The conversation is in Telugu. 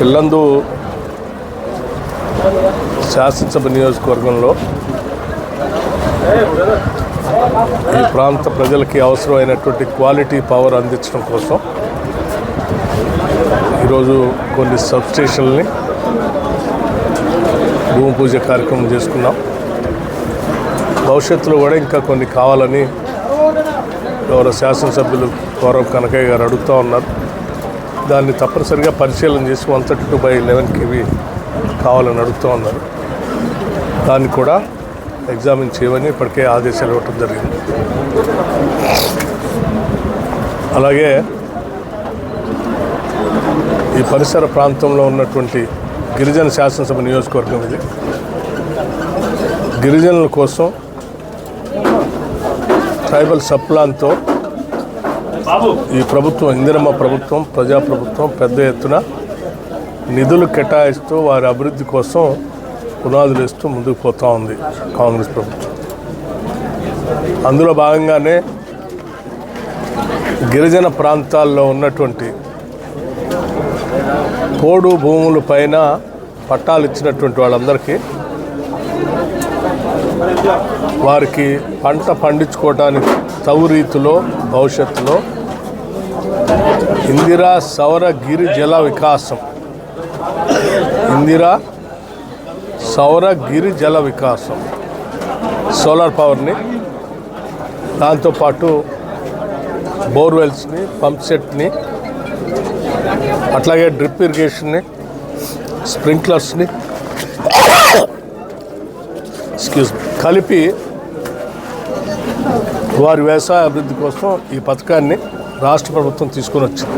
ఇల్లందు శాసనసభ నియోజకవర్గంలో ఈ ప్రాంత ప్రజలకి అవసరమైనటువంటి క్వాలిటీ పవర్ అందించడం కోసం ఈరోజు కొన్ని సబ్స్టేషన్లని భూమి పూజ కార్యక్రమం చేసుకున్నాం. భవిష్యత్తులో కూడా ఇంకా కొన్ని కావాలని గౌరవ శాసనసభ్యులు గౌరవ కనకయ్య గారు అడుగుతూ ఉన్నారు. దాన్ని తప్పనిసరిగా పరిశీలన చేసి 132/11 kV కావాలని అడుగుతూ ఉన్నారు. దాన్ని కూడా ఎగ్జామిన్ చేయమని ఇప్పటికే ఆదేశాలు ఇవ్వటం జరిగింది. అలాగే ఈ పరిసర ప్రాంతంలో ఉన్నటువంటి గిరిజన శాసనసభ నియోజకవర్గం ఇది. గిరిజనుల కోసం ట్రైబల్ సప్లాన్తో ఈ ప్రభుత్వం, ఇందిరమ్మ ప్రభుత్వం, ప్రజాప్రభుత్వం పెద్ద ఎత్తున నిధులు కేటాయిస్తూ వారి అభివృద్ధి కోసం పునాదులు వేస్తూ ముందుకు పోతూ ఉంది కాంగ్రెస్ ప్రభుత్వం. అందులో భాగంగానే గిరిజన ప్రాంతాల్లో ఉన్నటువంటి పోడు భూముల పైన పట్టాలు ఇచ్చినటువంటి వాళ్ళందరికీ వారికి పంట పండించుకోవడానికి తగు రీతిలో భవిష్యత్తులో ఇందిరా సౌర గిరి జల వికాసం, ఇందిరా సౌర గిరి జల వికాసం, సోలార్ పవర్ని, దాంతోపాటు బోర్వెల్స్ని, పంప్ సెట్ని, అట్లాగే డ్రిప్ ఇరిగేషన్ని, స్ప్రింక్లర్స్ని కలిపి వారి వ్యవసాయ అభివృద్ధి కోసం ఈ పథకాన్ని రాష్ట్ర ప్రభుత్వం తీసుకొని వచ్చింది.